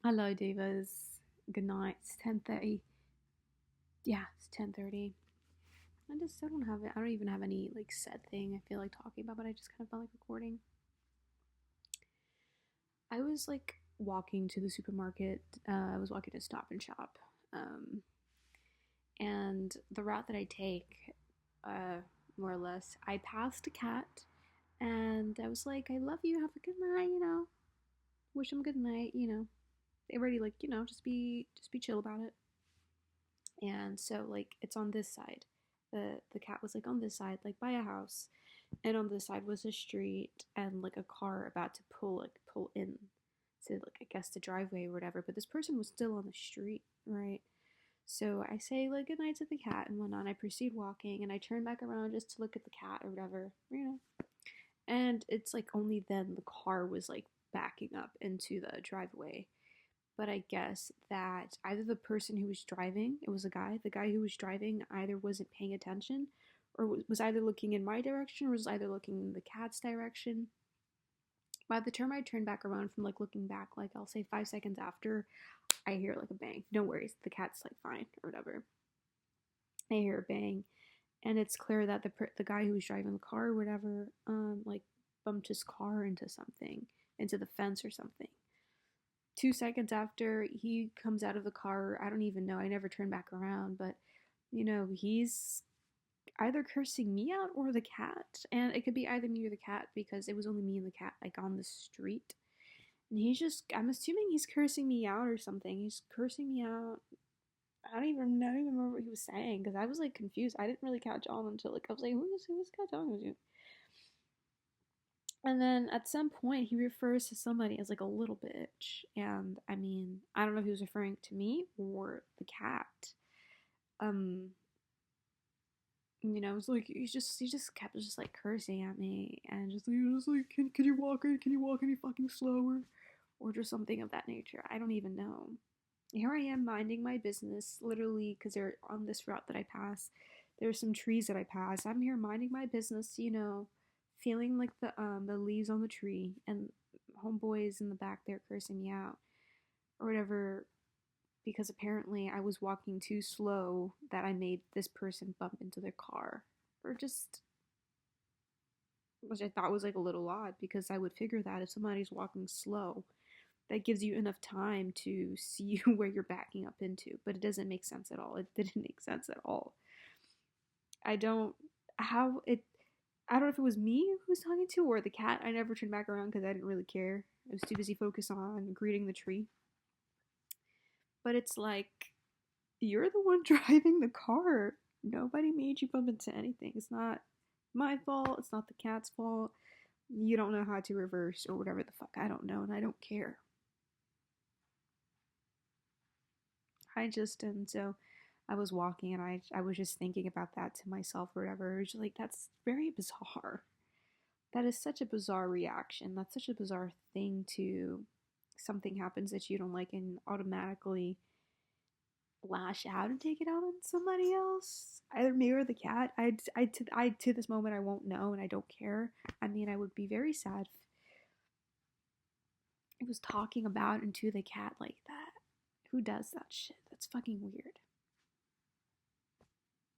Hello, divas. Good night. It's 10:30. Yeah, it's 10:30. I don't have it. I don't even have any like set thing I feel like talking about, but I just kind of felt like recording. I was like walking to the supermarket. I was walking to Stop and Shop, um, and the route that I take, uh, more or less, I passed a cat, and I was like, "I love you. Have a good night." Wish him good night. They already like just be chill about it. And so like it's on this side. The cat was like on this side, like by a house, and on this side was a street and like a car about to pull in to like I guess the driveway or whatever. But this person was still on the street, right? So I say like good night to the cat and whatnot. And I proceed walking and I turn back around just to look at the cat or whatever. And it's like only then the car was like backing up into the driveway, but I guess that either the person who was driving, it was a guy, the guy who was driving either wasn't paying attention or was either looking in my direction or was either looking in the cat's direction. By the time I turned back around from like looking back, like I'll say 5 seconds after, I hear like a bang. No worries, the cat's like fine or whatever. I hear a bang, and it's clear that the guy who was driving the car or whatever, like bumped his car into something, into the fence or something. 2 seconds after he comes out of the car, I don't even know. I never turned back around, but he's either cursing me out or the cat. And it could be either me or the cat because it was only me and the cat like on the street. And I'm assuming he's cursing me out or something. He's cursing me out. I don't even remember what he was saying because I was like confused. I didn't really catch on until like I was like, who's this guy talking to? And then at some point, he refers to somebody as like a little bitch. And I mean, I don't know if he was referring to me or the cat. Um, it's like he just kept just like cursing at me and just like can you walk any fucking slower or just something of that nature. I don't even know. Here I am minding my business, literally, because they're on this route that I pass. There's some trees that I pass. I'm here minding my business, feeling like the leaves on the tree, and homeboys in the back there cursing me out or whatever because apparently I was walking too slow that I made this person bump into their car or just which I thought was like a little odd because I would figure that if somebody's walking slow, that gives you enough time to see where you're backing up into, but it doesn't make sense at all. It didn't make sense at all. I don't how it I don't know if it was me who was talking to or the cat. I never turned back around because I didn't really care. I was too busy focused on greeting the tree. But it's like you're the one driving the car. Nobody made you bump into anything. It's not my fault. It's not the cat's fault. You don't know how to reverse or whatever the fuck. I don't know, and I don't care. And so I was walking and I was just thinking about that to myself or whatever. It was just like that's very bizarre. That is such a bizarre reaction. That's such a bizarre thing to something happens that you don't like and automatically lash out and take it out on somebody else, either me or the cat. I to this moment I won't know and I don't care. I mean, I would be very sad if I was talking about and to the cat like that. Who does that shit? That's fucking weird.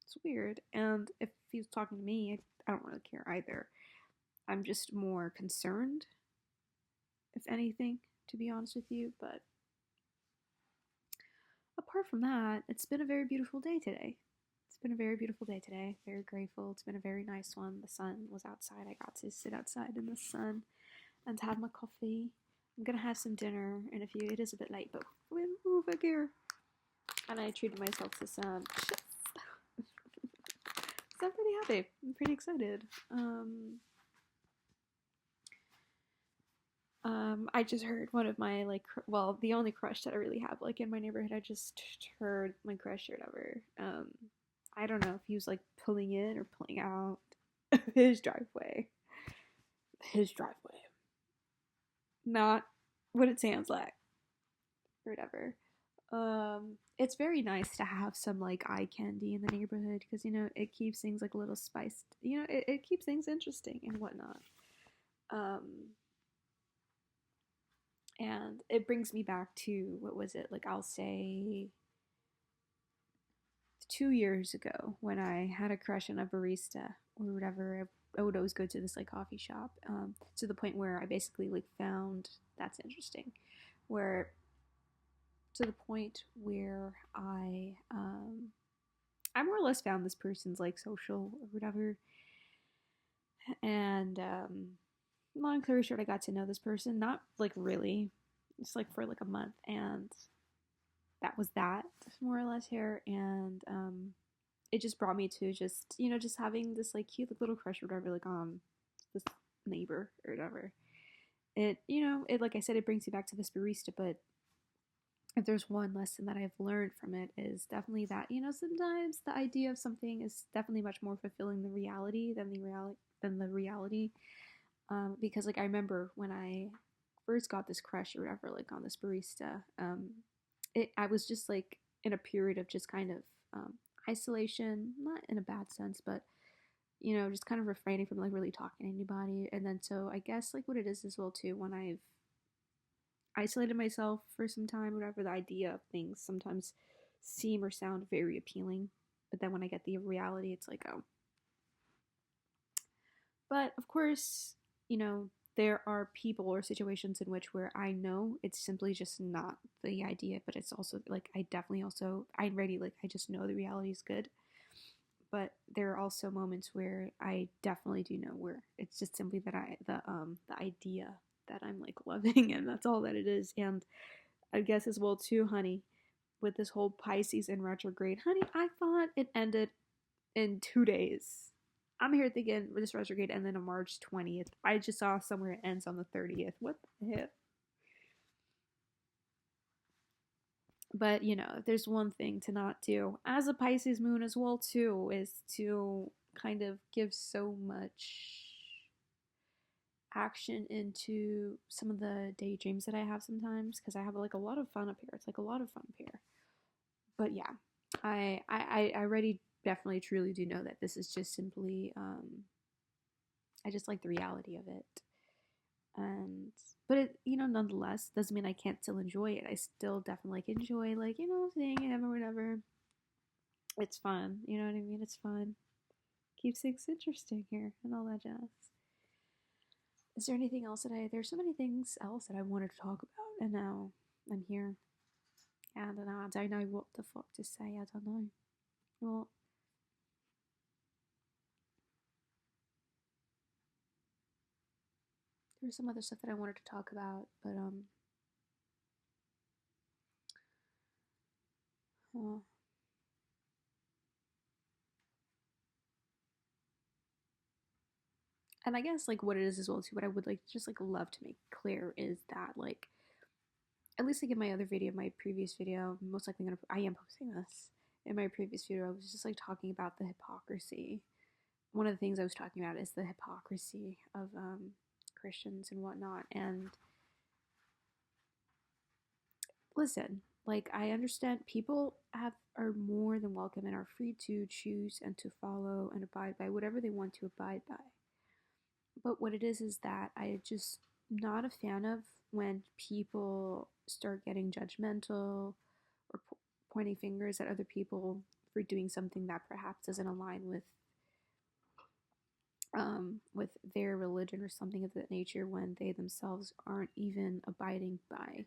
It's weird. And if he was talking to me, I don't really care either. I'm just more concerned, if anything, to be honest with you. But apart from that, it's been a very beautiful day today. It's been a very beautiful day today. Very grateful. It's been a very nice one. The sun was outside. I got to sit outside in the sun and to have my coffee. I'm gonna have some dinner in a few. It is a bit late, but we'll move again. And I treated myself to some chips. So I'm pretty happy. I'm pretty excited. I just heard one of my like, well, the only crush that I really have like in my neighborhood. I just heard my crush or whatever. I don't know if he was like pulling in or pulling out his driveway. His driveway, not what it sounds like or whatever. It's very nice to have some like eye candy in the neighborhood because it keeps things like a little spiced. It keeps things interesting and whatnot. Um, And it brings me back to, what was it? Like, I'll say 2 years ago when I had a crush on a barista or whatever. I would always go to this like coffee shop, to the point where I basically like found, that's interesting, where to the point where I more or less found this person's like social or whatever, and long story short, I got to know this person, not like really, just like for like a month, and that was that, more or less here. And it just brought me to just, just having this like cute like, little crush or whatever, like on this neighbor or whatever. It, like I said, it brings you back to this barista. But if there's one lesson that I've learned from it, is definitely that, sometimes the idea of something is definitely much more fulfilling the reality than the reality. Because like I remember when I first got this crush or whatever, like on this barista, I was just like in a period of just kind of isolation, not in a bad sense, but just kind of refraining from like really talking to anybody. And then so I guess like what it is as well too, when I've isolated myself for some time, whatever, the idea of things sometimes seem or sound very appealing, but then when I get the reality, it's like, oh. But of course, there are people or situations in which where I know it's simply just not the idea, but it's also like I definitely also I'm ready, like I just know the reality is good. But there are also moments where I definitely do know where it's just simply that the idea that I'm like loving, and that's all that it is. And I guess as well too, honey, with this whole Pisces in retrograde, honey, I thought it ended in 2 days. I'm here thinking this retrograde ended on March 20th. I just saw somewhere it ends on the 30th. What the heck? But if there's one thing to not do as a Pisces moon as well too, is to kind of give so much action into some of the daydreams that I have sometimes, because I have like a lot of fun up here. It's like a lot of fun up here. But yeah, I already definitely truly do know that this is just simply I just like the reality of it. And but it, nonetheless doesn't mean I can't still enjoy it. I still definitely like enjoy, like, seeing him or whatever. It's fun, you know what I mean? It's fun. Keeps things interesting here and all that jazz. Is there anything else there's so many things else that I wanted to talk about, and now I'm here. I don't know. I don't know what the fuck to say. I don't know. Well, there's some other stuff that I wanted to talk about, but uh, and I guess like what it is as well too. What I would like just like love to make clear is that, like, at least like in my other video, my previous video, most likely I am posting this. In my previous video, I was just like talking about the hypocrisy. One of the things I was talking about is the hypocrisy of Christians and whatnot. And listen, like, I understand people are more than welcome and are free to choose and to follow and abide by whatever they want to abide by. But what it is that I just not a fan of when people start getting judgmental or pointing fingers at other people for doing something that perhaps doesn't align with their religion or something of that nature, when they themselves aren't even abiding by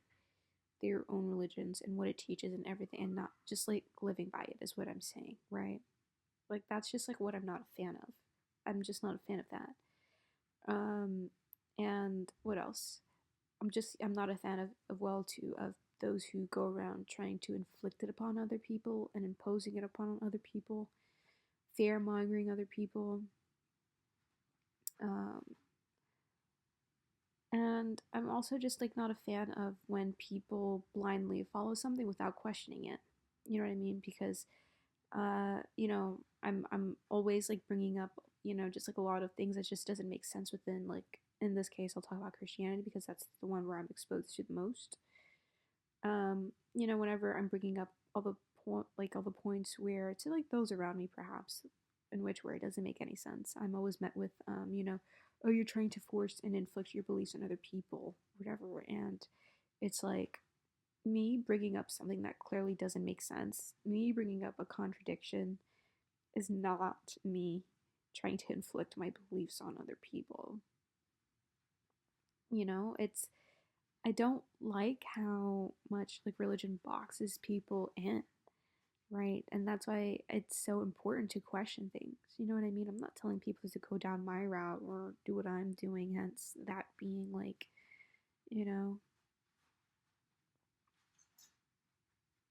their own religions and what it teaches and everything, and not just like living by it, is what I'm saying, right? Like, that's just like what I'm not a fan of. I'm just not a fan of that. Um, and what else? I'm not a fan of well too of those who go around trying to inflict it upon other people and imposing it upon other people, fear mongering other people. Um, and I'm also just like not a fan of when people blindly follow something without questioning it. You know what I mean? Because I'm always like bringing up, just like a lot of things that just doesn't make sense within, like, in this case I'll talk about Christianity because that's the one where I'm exposed to the most. Whenever I'm bringing up all the points where to like those around me perhaps, in which where it doesn't make any sense, I'm always met with oh, you're trying to force and inflict your beliefs on other people, whatever. And It's like me bringing up something that clearly doesn't make sense, me bringing up a contradiction is not me trying to inflict my beliefs on other people. It's I don't like how much like religion boxes people in, right? And that's why it's so important to question things. You know what I mean? I'm not telling people to go down my route or do what I'm doing, hence that being like, you know,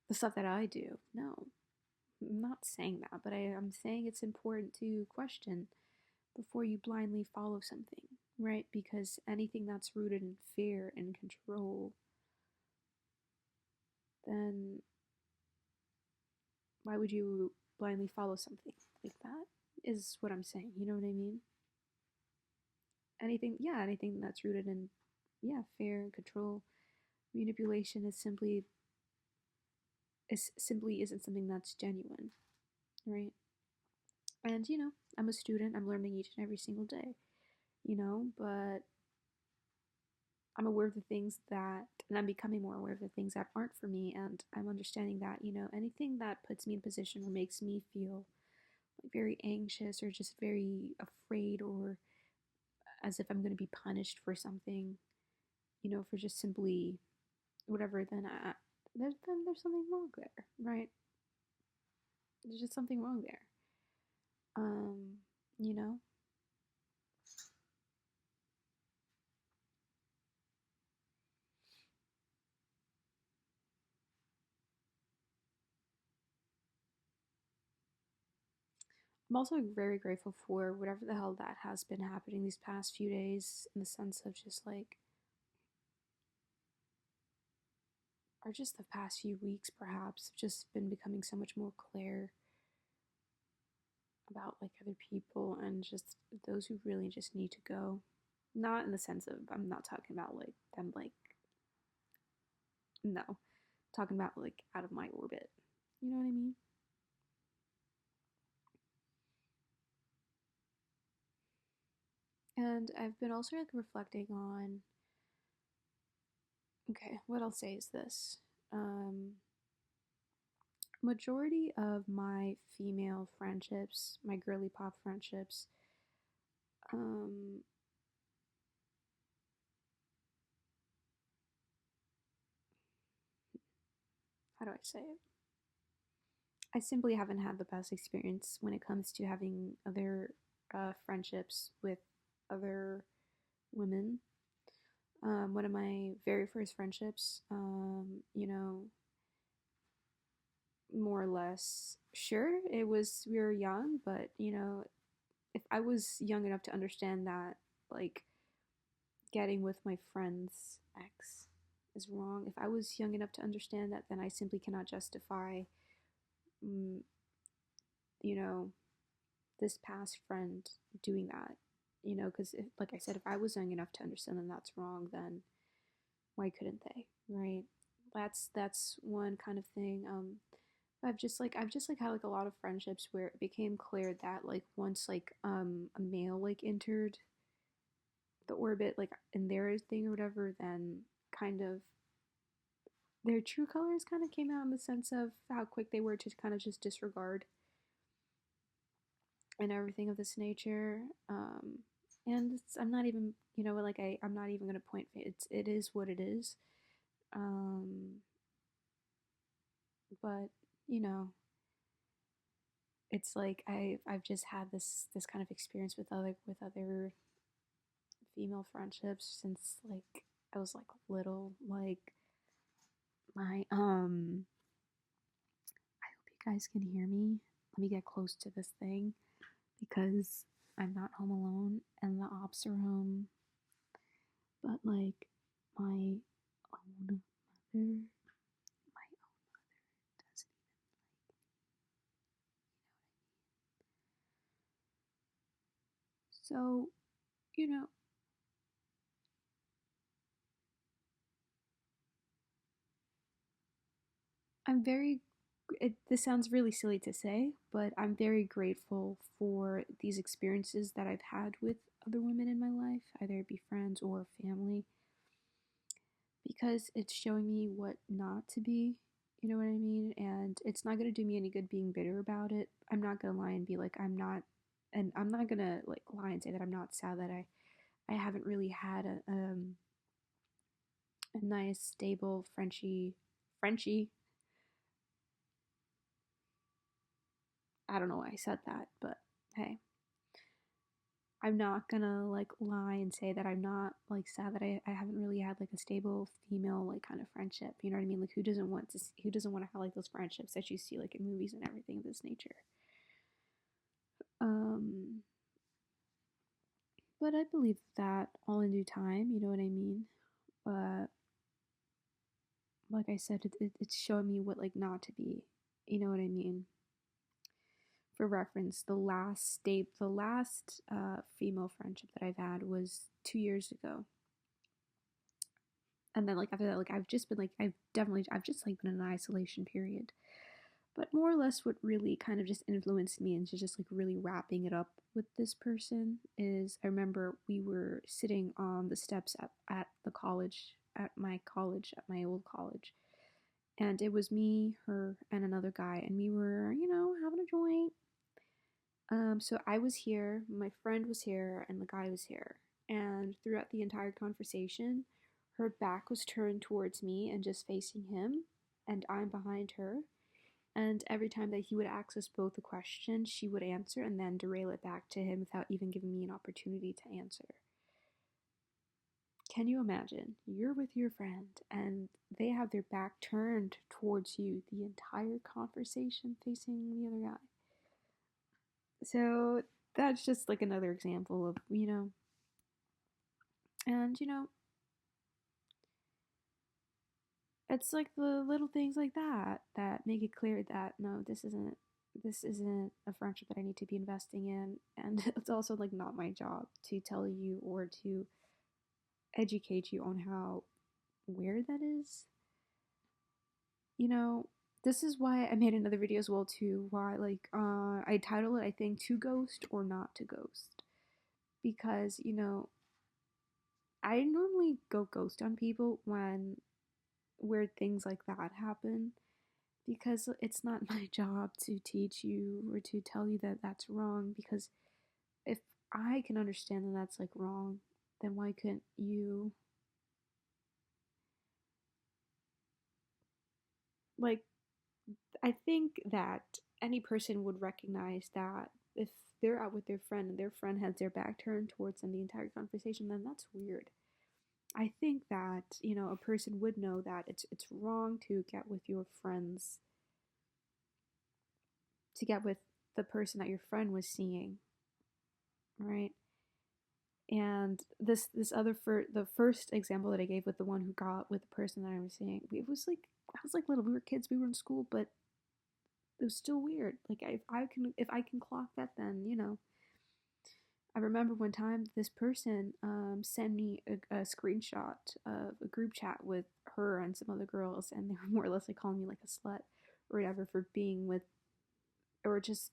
the stuff that I do. No, I'm not saying that, but I'm saying it's important to question before you blindly follow something, right? Because anything that's rooted in fear and control, then why would you blindly follow something like that? Is what I'm saying. You know what I mean? Anything that's rooted in, yeah, fear and control, manipulation is simply isn't something that's genuine, right? And I'm a student. I'm learning each and every single day. But I'm aware of the things that, and I'm becoming more aware of the things that aren't for me. And I'm understanding that, anything that puts me in a position or makes me feel like very anxious or just very afraid or as if I'm going to be punished for something, for just simply whatever, then there's something wrong there, right? There's just something wrong there. Um, you know, I'm also very grateful for whatever the hell that has been happening these past few days in the sense of just like, or just the past few weeks perhaps, have just been becoming so much more clear about like other people and just those who really just need to go. Not in the sense of, I'm not talking about like them like, no, talking about like out of my orbit. You know what I mean? And I've been also like reflecting on, okay, what I'll say is this. Um, Majority of my female friendships, my girly pop friendships, um, how do I say it? I simply haven't had the best experience when it comes to having other friendships with other women. One of my very first friendships, more or less, sure, it was, we were young, but, if I was young enough to understand that, like, getting with my friend's ex is wrong, if I was young enough to understand that, then I simply cannot justify, mm, you know, this past friend doing that. Because, like I said, if I was young enough to understand that that's wrong, then why couldn't they, right? That's one kind of thing. I've just like had like a lot of friendships where it became clear that like once like a male like entered the orbit like in their thing or whatever, then kind of their true colors kind of came out in the sense of how quick they were to kind of just disregard and everything of this nature. And I'm not even, like I'm not even gonna point. It is what it is. Um, but you know, it's like I've just had this kind of experience with other female friendships since like I was like little. Like my I hope you guys can hear me. Let me get close to this thing because I'm not home alone and the ops are home. But like my own mother, my own mother doesn't even so you know I'm very this sounds really silly to say, but I'm very grateful for these experiences that I've had with other women in my life, either it be friends or family, because it's showing me what not to be. You know what I mean? And it's not gonna do me any good being bitter about it. I'm not gonna lie and be like I'm not, and I'm not gonna like lie and say that I'm not sad that I haven't really had a nice stable Frenchie. I don't know why I said that, but hey, I'm not gonna like lie and say that I'm not like sad that I haven't really had like a stable female like kind of friendship. You know what I mean? Like who doesn't want to have like those friendships that you see like in movies and everything of this nature. Um but I believe that all in due time, you know what I mean? Uh like I said, it's showing me what like not to be. You know what I mean? For reference, the last female friendship that I've had was 2 years ago. And then like after that, like I've just been like I've just like been in an isolation period. But more or less what really kind of just influenced me into just like really wrapping it up with this person is I remember we were sitting on the steps at the college, at my old college. And it was me, her, and another guy, and we were, having a joint. So I was here, my friend was here, and the guy was here. And throughout the entire conversation, her back was turned towards me and just facing him, and I'm behind her. And every time that he would ask us both a question, she would answer and then derail it back to him without even giving me an opportunity to answer. Can you imagine? You're with your friend and they have their back turned towards you the entire conversation facing the other guy. So that's just like another example of, and it's like the little things like that that make it clear that no, this isn't a friendship that I need to be investing in. And it's also like not my job to tell you or to educate you on how weird that is. You know, this is why I made another video as well too, why like I title it I think to ghost or not to ghost. Because, I normally go ghost on people when weird things like that happen because it's not my job to teach you or to tell you that that's wrong because if I can understand that that's like wrong, then why couldn't you? Like, I think that any person would recognize that if they're out with their friend and their friend has their back turned towards them the entire conversation, then that's weird. I think that, a person would know that it's wrong to get with your friends, to get with the person that your friend was seeing, right? And this other the first example that I gave with the one who got with the person that I was seeing, it was like I was like little, we were kids, we were in school, but it was still weird. Like if I can clock that, then I remember one time this person sent me a screenshot of a group chat with her and some other girls, and they were more or less like calling me like a slut or whatever for being with, or just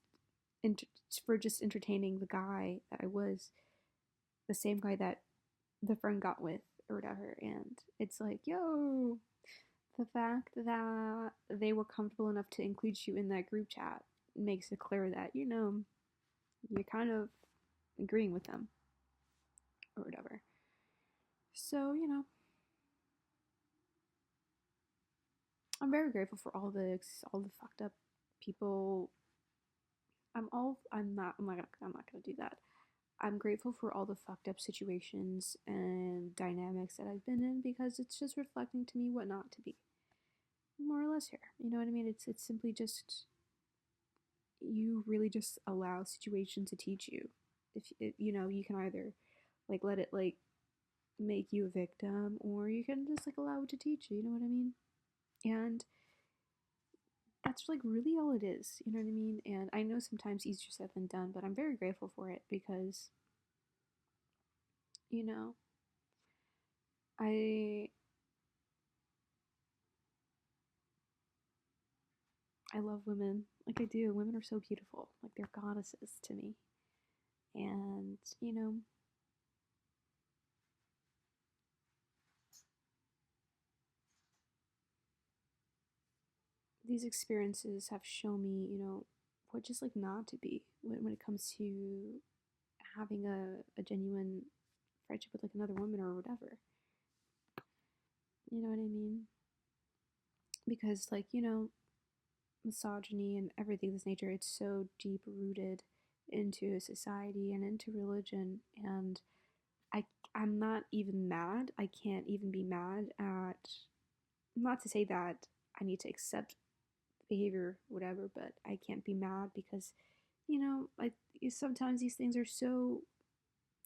for just entertaining the guy that I was, the same guy that the friend got with or whatever. And it's like, yo, the fact that they were comfortable enough to include you in that group chat makes it clear that you're kind of agreeing with them or whatever. So, I'm very grateful for all the fucked up people. I'm not gonna do that. I'm grateful for all the fucked up situations and dynamics that I've been in because it's just reflecting to me what not to be. More or less here. You know what I mean? It's simply just you really just allow situation to teach you. If you can either like let it like make you a victim or you can just like allow it to teach you, you know what I mean? And that's like really all it is, you know what I mean? And I know sometimes easier said than done, but I'm very grateful for it because, you know, I I love women. Like I do. Women are so beautiful. Like they're goddesses to me. And, these experiences have shown me, what just like not to be when it comes to having a genuine friendship with like another woman or whatever. You know what I mean? Because like, misogyny and everything of this nature, it's so deep rooted into society and into religion. And I I'm not even mad. I can't even be mad at, not to say that I need to accept behavior, whatever, but I can't be mad because, like sometimes these things are so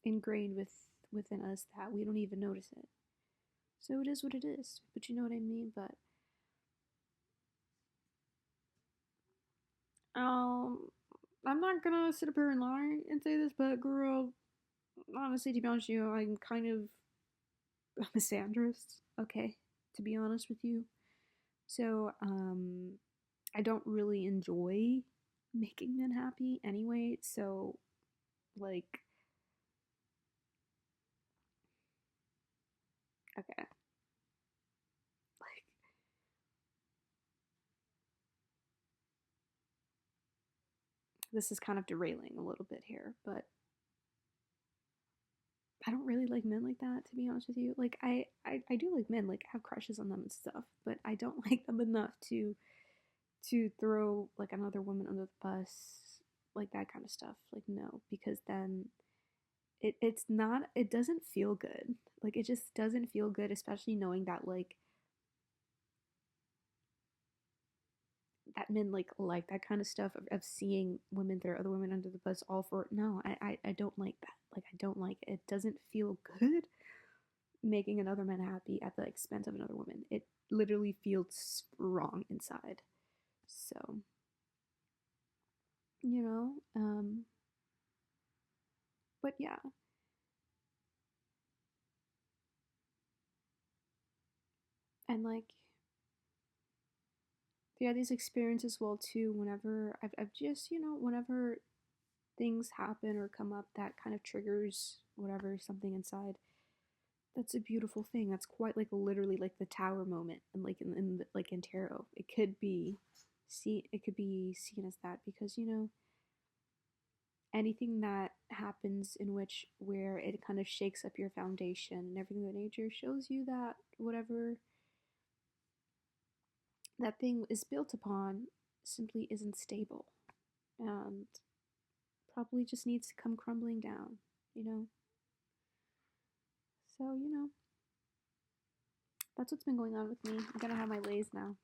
ingrained within us that we don't even notice it. So it is what it is. But you know what I mean? But um I'm not gonna sit up here and lie and say this, but girl, honestly, to be honest with you, I'm kind of a misandrist, okay, to be honest with you. So, I don't really enjoy making men happy anyway, so, like, okay, like, this is kind of derailing a little bit here, but I don't really like men like that, to be honest with you. Like, I do like men, like, I have crushes on them and stuff, but I don't like them enough to throw, like, another woman under the bus, like, that kind of stuff. Like, no, because then it's not, it doesn't feel good. Like, it just doesn't feel good, especially knowing that, like, that men like that kind of stuff of seeing women throw other women under the bus all for, no, I don't like that. Like, I don't like it. It doesn't feel good making another man happy at the expense of another woman. It literally feels wrong inside. So, you know, but yeah. And like, yeah, these experiences well too, whenever I've just, whenever things happen or come up that kind of triggers whatever, something inside, that's a beautiful thing. That's quite like literally like the tower moment, and like like in tarot, it could be seen as that, because anything that happens in which where it kind of shakes up your foundation and everything that nature shows you that whatever that thing is built upon simply isn't stable, and probably just needs to come crumbling down, you know? So, that's what's been going on with me. I'm gonna have my lays now.